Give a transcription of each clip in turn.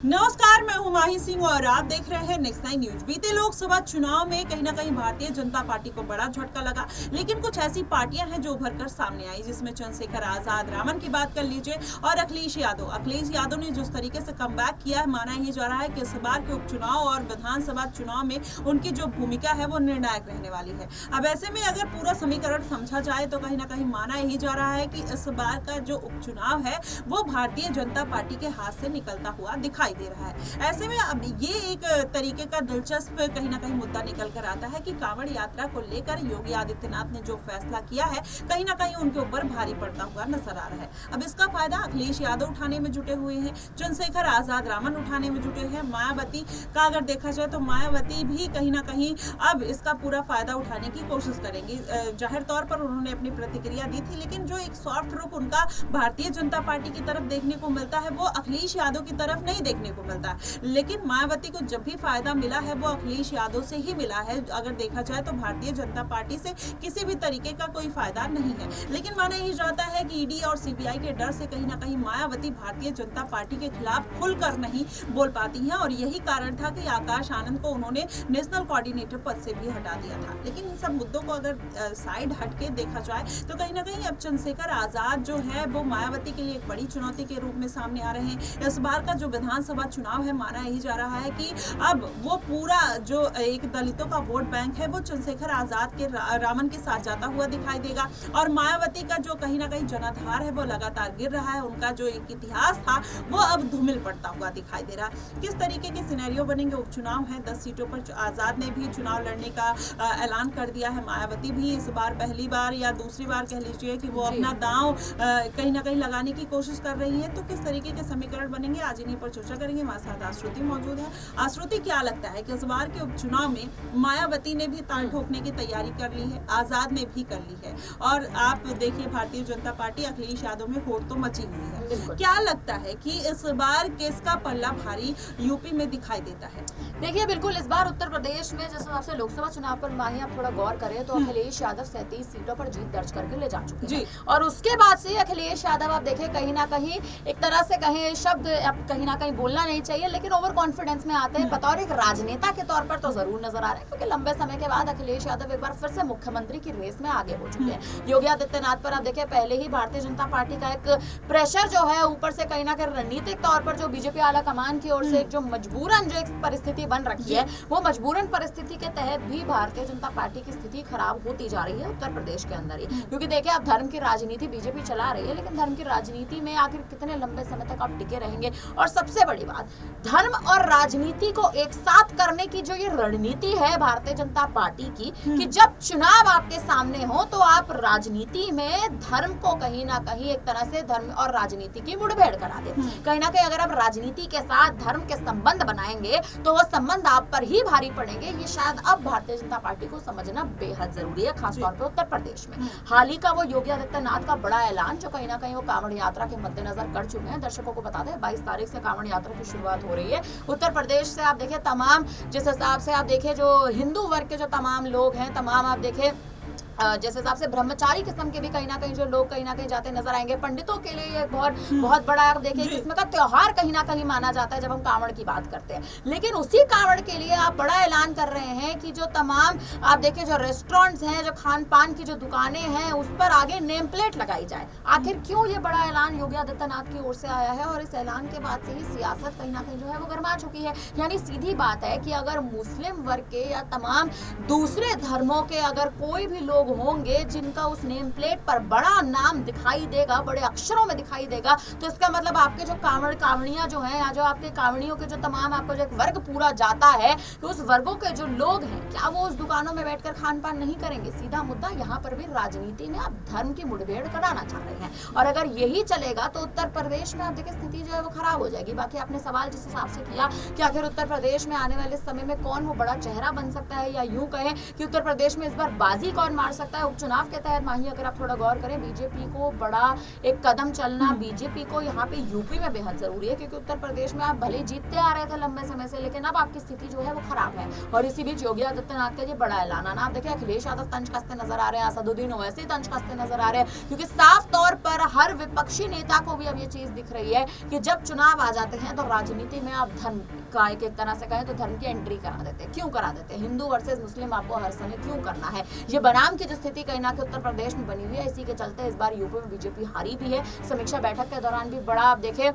नमस्कार, मैं हूं माही सिंह और आप देख रहे हैं नेक्स्ट 9 न्यूज। बीते लोकसभा चुनाव में कहीं ना कहीं भारतीय जनता पार्टी को बड़ा झटका लगा, लेकिन कुछ ऐसी पार्टियां हैं जो उभर कर सामने आई, जिसमें चंद्रशेखर आजाद, रामन की बात कर लीजिए और अखिलेश यादव ने जिस तरीके से कमबैक किया है, माना ही जा रहा है कि इस बार के उपचुनाव और विधानसभा चुनाव में उनकी जो भूमिका है वो निर्णायक रहने वाली है। अब ऐसे में अगर पूरा समीकरण समझा जाए तो कहीं ना कहीं माना ही जा रहा है कि इस बार का जो उपचुनाव है वो भारतीय जनता पार्टी के हाथ से निकलता हुआ दिखाई दे रहा है। ऐसे में अब ये एक तरीके का दिलचस्प कहीं ना कहीं मुद्दा निकल कर आता है कि कांवड़ यात्रा को लेकर योगी आदित्यनाथ ने जो फैसला किया है कहीं ना कहीं उनके ऊपर भारी पड़ता हुआ नजर आ रहा है। अब इसका फायदा अखिलेश यादव उठाने में जुटे हुए हैं, चंद्रशेखर आजाद, रामन उठाने में जुटे हैं, मायावती का अगर देखा जाए तो मायावती भी कहीं ना कहीं अब इसका पूरा फायदा उठाने की कोशिश करेंगी। जाहिर तौर पर उन्होंने अपनी प्रतिक्रिया दी थी, लेकिन जो एक सॉफ्ट रुख उनका भारतीय जनता पार्टी की तरफ देखने को मिलता है वो अखिलेश यादव की तरफ नहीं देखने को मिलता है। लेकिन मायावती को जब भी फायदा मिला है वो अखिलेश यादव से ही मिला है। अगर देखा जाए तो भारतीय जनता पार्टी से किसी भी तरीके का कोई फायदा नहीं है। लेकिन माना ही जाता है कि ईडी और सीबीआई के डर से कहीं ना कहीं मायावती भारतीय जनता पार्टी के खिलाफ खुलकर नहीं बोल पाती हैं, और यही कारण था कि आकाश आनंद को उन्होंने नेशनल कोऑर्डिनेटर पद से भी हटा दिया था। लेकिन इन सब मुद्दों को अगर साइड हट के देखा जाए तो कहीं ना कहीं अब चंद्रशेखर आजाद जो है वो मायावती के लिए एक बड़ी चुनौती के रूप में सामने आ रहे हैं। इस बार का जो विधानसभा चुनाव है, माना ही जा रहा है कि अब वो पूरा जो एक दलितों का वोट बैंक है वो चंद्रशेखर आजाद के रामन के साथ जाता हुआ दिखाई देगा, और मायावती का जो कहीं ना कहीं जनाधार है वो लगातार गिर रहा है। उनका जो एक इतिहास था वो अब धूमिल पड़ता हुआ दिखाई दे रहा है। किस तरीके के सिनेरियो बनेंगे? उपचुनाव है, 10 सीटों पर आजाद ने भी चुनाव लड़ने का ऐलान कर दिया है। मायावती भी इस बार पहली बार या दूसरी बार कह लीजिए कि वो अपना दांव कहीं ना कहीं लगाने की कोशिश कर रही है। तो किस तरीके के समीकरण बनेंगे, आज इन्हीं पर चर्चा करेंगे। हमारे साथ आश्रुति मौजूद है। आश्रुति, क्या लगता है कि इस बार के उपचुनाव में मायावती ने भी ताल ठोकने की तैयारी कर ली है, आजाद ने भी कर ली है, और आप देखिए भारतीय जनता पार्टी अखिलेश यादव में होड़ तो मची हुई है। क्या लगता है कि इस बार किसका पल्ला भारी यूपी में दिखाई देता है? देखिए, बिल्कुल इस बार उत्तर प्रदेश में जिस हिसाब से लोकसभा चुनाव पर माही आप थोड़ा गौर करें तो अखिलेश यादव 37 सीटों पर जीत दर्ज करके ले जा चुके हैं, और उसके बाद से अखिलेश यादव आप देखें कहीं ना कहीं एक तरह से कहीं शब्द अब कहीं ना कहीं बोलना नहीं चाहिए, लेकिन ओवर कॉन्फिडेंस में आते हैं। बतौर एक राजनेता के तौर पर तो जरूर नजर आ रहे हैं, क्योंकि लंबे समय के बाद अखिलेश यादव एक बार फिर से मुख्यमंत्री की रेस में आगे हो चुके हैं। योगी आदित्यनाथ पर आप देखें पहले ही भारतीय जनता पार्टी का एक प्रेशर जो है ऊपर से कहीं ना कहीं रणनीतिक तौर पर जो बीजेपी आला कमान की ओर से जो मजबूरन जो एक परिस्थिति बन रखी है, वो मजबूरन परिस्थिति के तहत भी भारतीय जनता पार्टी की स्थिति खराब होती जा रही है उत्तर प्रदेश के अंदर ही। क्योंकि देखिए, अब धर्म की राजनीति बीजेपी चला रही है, लेकिन धर्म की राजनीति में आखिर कितने लंबे समय तक आप टिके रहेंगे? और सबसे बड़ी बात, धर्म और राजनीति को एक साथ करने की जो ये रणनीति है भारतीय जनता पार्टी की, कि जब चुनाव आपके सामने हो तो आप राजनीति में धर्म को कहीं ना कहीं एक तरह से धर्म और राजनीति की मुठभेड़ करा दे। कहीं ना कहीं अगर आप राजनीति के साथ धर्म के संबंध बनाएंगे तो वो संबंध आप पर ही भारी पड़ेंगे। ये शायद अब भारतीय जनता पार्टी को समझना बेहद जरूरी है, खासतौर पर उत्तर प्रदेश में। हाल ही का वो योगी आदित्यनाथ का बड़ा ऐलान जो कहीं ना कहीं वो कांवड़ यात्रा के मद्देनजर कर चुके हैं। दर्शकों को बता दें 22 तारीख से कांवड़ यात्रा की शुरुआत हो रही है उत्तर प्रदेश से। आप देखिए तमाम जिस हिसाब से आप देखिए जो हिंदू वर्ग के जो तमाम लोग हैं, तमाम आप देखिए जिस हिसाब से ब्रह्मचारी किस्म के भी कहीं ना कहीं जो लोग कहीं ना कहीं जाते नजर आएंगे। पंडितों के लिए ये बहुत बड़ा देखिए किस्म का त्योहार कहीं ना कहीं माना जाता है जब हम कांवड़ की बात करते हैं। लेकिन उसी कांवड़ के लिए आप बड़ा ऐलान कर रहे हैं कि जो तमाम आप देखिए जो रेस्टोरेंट्स हैं, जो खान पान की जो दुकानें हैं, उस पर आगे नेम प्लेट लगाई जाए। आखिर क्यों ये बड़ा ऐलान योगी आदित्यनाथ की ओर से आया है? और इस ऐलान के बाद से ही सियासत कहीं ना कहीं जो है वो गर्मा चुकी है। यानी सीधी बात है कि अगर मुस्लिम वर्ग के या तमाम दूसरे धर्मों के अगर कोई भी लोग होंगे जिनका उस नेम प्लेट पर बड़ा नाम दिखाई देगा, बड़े अक्षरों में दिखाई देगा, तो इसका मतलब आपके जो कांवड़ियां जो हैं या जो आपके कांवड़ियों के जो तमाम आपको जो एक वर्ग पूरा जाता है, तो उस वर्गों के जो लोग हैं क्या वो उस दुकानों में बैठकर खान पान नहीं करेंगे? सीधा मुद्दा यहाँ पर भी राजनीति में आप धर्म की मुठभेड़ कराना चाह रहे हैं, और अगर यही चलेगा तो उत्तर प्रदेश में आप देखिए स्थिति जो है वो खराब हो जाएगी। बाकी आपने सवाल जिस हिसाब से किया कि आखिर उत्तर प्रदेश में आने वाले समय में कौन वो बड़ा चेहरा बन सकता है, या यूं कहें कि उत्तर प्रदेश में इस बार बाजी कौन मार सकता है उपचुनाव के तहत माही अगर आप थोड़ा गौर करें बीजेपी को बड़ा एक कदम चलना बीजेपी को यहाँ पे यूपी में बेहद जरूरी है, क्योंकि उत्तर प्रदेश में आप भले जीतते आ रहे थे लंबे समय से, लेकिन अब आपकी स्थिति जो है वो खराब है। और इसी बीच योगी आदित्यनाथ का ये बड़ा ऐलान आना, आप देखिए अखिलेश यादव तंज कसते नजर आ रहे हैं, असदुद्दीन ओवैसी तंज कसते नजर आ रहे हैं, क्योंकि साफ तौर पर हर विपक्षी नेता को भी अब ये चीज दिख रही है कि जब चुनाव आ जाते हैं तो राजनीति में आप धर्म का एक तरह से कहें तो धर्म की एंट्री करा देते हैं। क्यों करा देते हैं? हिंदू वर्सेस मुस्लिम आपको हर समय क्यों करना है? ये बनाम की जो स्थिति कहीं ना कहीं उत्तर प्रदेश में बनी हुई है, इसी के चलते इस बार यूपी में बीजेपी हारी भी है। समीक्षा बैठक के दौरान भी बड़ा आप देखे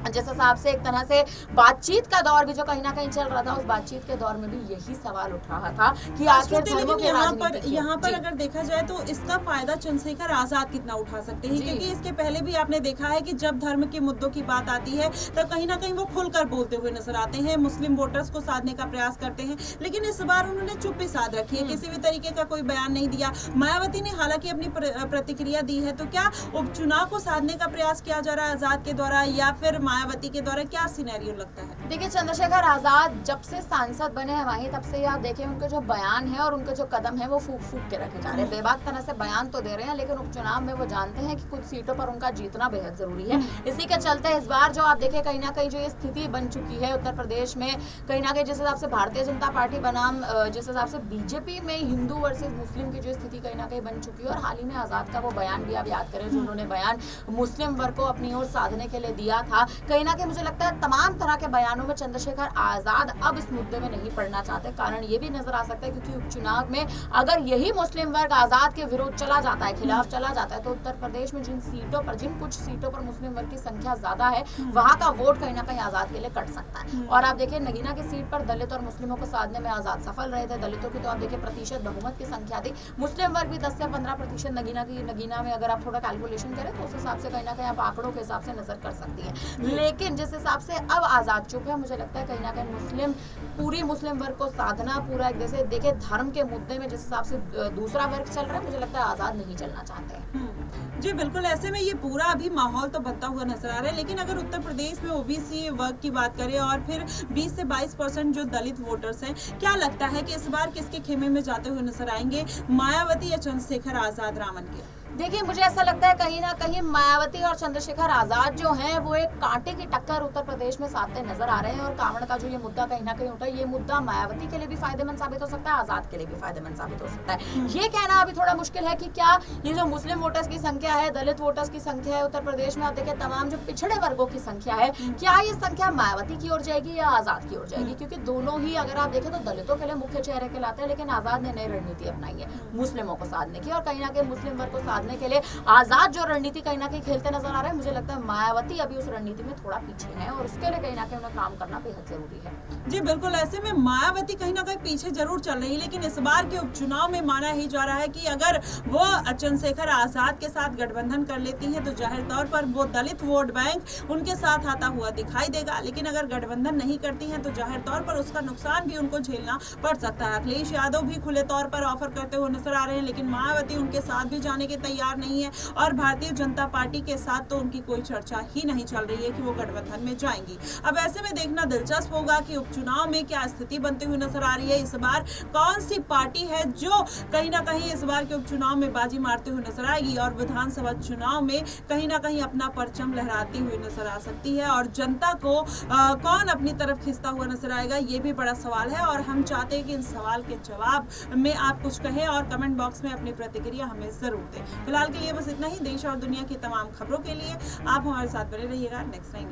जिस हिसाब से एक तरह से बातचीत का दौर भी जो कहीं ना कहीं चल रहा था, उस बातचीत के दौर में भी यही सवाल उठ रहा था कि आखिर धर्मों की राजनीति यहाँ पर अगर देखा जाए तो इसका फायदा चंद्रशेखर आजाद कितना उठा सकते हैं, क्योंकि इसके पहले भी आपने देखा है कि जब धर्म के मुद्दों की बात आती है तब कहीं ना कहीं वो खुलकर बोलते हुए नजर आते हैं, मुस्लिम वोटर्स को साधने का प्रयास करते हैं, लेकिन इस बार उन्होंने चुप्पी साध रखी है, किसी भी तरीके का कोई बयान नहीं दिया। मायावती ने हालांकि अपनी प्रतिक्रिया दी है, तो क्या उपचुनाव को साधने का प्रयास किया जा रहा है आजाद के द्वारा, या फिर मायावती के द्वारा? क्या सिनेरियो लगता है? देखिए चंद्रशेखर आजाद जब से सांसद बने हैं वहीं तब से आप देखें उनके जो बयान है और उनके जो कदम है वो फूक फूक के रखे जा रहे हैं। बेबाक तरह से बयान तो दे रहे हैं, लेकिन उपचुनाव में वो जानते हैं कि कुछ सीटों पर उनका जीतना बेहद जरूरी है। इसी के चलते इस बार जो आप देखें कहीं ना कहीं जो ये स्थिति बन चुकी है उत्तर प्रदेश में, कहीं ना कहीं जिस हिसाब से भारतीय जनता पार्टी बनाम जिस हिसाब से बीजेपी में हिंदू वर्सेज मुस्लिम की जो स्थिति कहीं ना कहीं बन चुकी है, और हाल ही में आजाद का वो बयान भी आप याद करें जो उन्होंने बयान मुस्लिम वर्ग को अपनी ओर साधने के लिए दिया था, कहीं ना कहीं मुझे लगता है तमाम तरह के बयानों में चंद्रशेखर आजाद अब इस मुद्दे में नहीं पड़ना चाहते। कारण ये भी नजर आ सकता है क्योंकि उपचुनाव में अगर यही मुस्लिम वर्ग आजाद के विरोध चला जाता है, खिलाफ चला जाता है, तो उत्तर प्रदेश में जिन कुछ सीटों पर मुस्लिम वर्ग की संख्या ज्यादा है वहां का वोट कहीं ना कहीं आजाद के लिए कट सकता है। और आप देखिए नगीना की सीट पर दलित और मुस्लिमों को साधने में आजाद सफल रहे थे। दलितों की तो आप देखिए प्रतिशत बहुमत की संख्या थी, मुस्लिम वर्ग भी 10 से 15% नगीना में अगर आप थोड़ा कैलकुलेशन करें तो उस हिसाब से कहीं ना कहीं आप आंकड़ों के हिसाब से नजर कर सकती है। लेकिन जिस हिसाब से अब आजाद चुप है, मुझे लगता है कहीं ना कहीं पूरी मुस्लिम वर्ग को साधना पूरा एक जैसे देखिए धर्म के मुद्दे में जिस हिसाब से दूसरा वर्ग चल रहा है, मुझे लगता है आजाद नहीं चलना चाहते हैं। जी बिल्कुल, ऐसे में ये पूरा अभी माहौल तो बनता हुआ नजर आ रहा है, लेकिन अगर उत्तर प्रदेश में ओबीसी वर्ग की बात करें और फिर 20 से 22% जो दलित वोटर्स हैं, क्या लगता है कि इस बार किसके खेमे में जाते हुए नजर आएंगे, मायावती या चंद्रशेखर आजाद रामन के? देखिए मुझे ऐसा लगता है कहीं ना कहीं मायावती और चंद्रशेखर आजाद जो हैं वो एक कांटे की टक्कर उत्तर प्रदेश में साधते नजर आ रहे हैं। और कांवड़ का जो ये मुद्दा कहीं ना कहीं उठा है, ये मुद्दा मायावती के लिए भी फायदेमंद साबित हो सकता है, आजाद के लिए भी फायदेमंद साबित हो सकता है। ये कहना अभी थोड़ा मुश्किल है कि क्या ये जो मुस्लिम वोटर्स की संख्या है, दलित वोटर्स की संख्या है उत्तर प्रदेश में, आप देखिए तमाम जो पिछड़े वर्गों की संख्या है, क्या ये संख्या मायावती की ओर जाएगी या आजाद की ओर जाएगी? क्योंकि दोनों ही अगर आप देखें तो दलितों के लिए मुख्य चेहरे कहलाते हैं, लेकिन आजाद ने नई रणनीति अपनाई है मुस्लिमों को साधने की, और कहीं ना कहीं मुस्लिम वर्ग को साधने के लिए आजाद जो रणनीति कहीं ना कहीं खेलते नजर आ रहे हैं। मुझे लगता है मायावती अभी उस रणनीति में थोड़ा पीछे है और उसके लिए कहीं ना कहीं उन्हें काम करना बेहद जरूरी है। जी बिल्कुल, ऐसे में मायावती कहीं ना कहीं पीछे जरूर चल रही है, लेकिन इस बार के उपचुनाव में माना ही जा रहा है कि अगर वो चंद्रशेखर आजाद के साथ गठबंधन कर लेती है तो जाहिर तौर पर वो दलित वोट बैंक उनके साथ आता हुआ दिखाई देगा, लेकिन अगर गठबंधन नहीं करती है तो जाहिर तौर पर उसका नुकसान भी उनको झेलना पड़ सकता है। अखिलेश यादव भी खुले तौर पर ऑफर करते हुए नजर आ रहे हैं, लेकिन मायावती उनके साथ भी जाने के तैयार नहीं है, और भारतीय जनता पार्टी के साथ तो उनकी कोई चर्चा ही नहीं चल रही है कि वो गठबंधन में जाएंगी। अब ऐसे में देखना दिलचस्प होगा कि उपचुनाव में क्या स्थिति बनती हुई नजर आ रही है, इस बार कौन सी पार्टी है जो कहीं ना कहीं इस बार के उपचुनाव में बाजी मारते हुए नजर आएगी, और विधानसभा चुनाव में कहीं ना कहीं अपना परचम लहराती हुई नजर आ सकती है, और जनता को कौन अपनी तरफ खींचता हुआ नजर आएगा, ये भी बड़ा सवाल है। और हम चाहते हैं कि इन सवाल के जवाब में आप कुछ कहें और कमेंट बॉक्स में अपनी प्रतिक्रिया हमें जरूर दें। फिलहाल के लिए बस इतना ही। देश और दुनिया की तमाम खबरों के लिए आप हमारे साथ बने रहिएगा नेक्स्ट टाइम।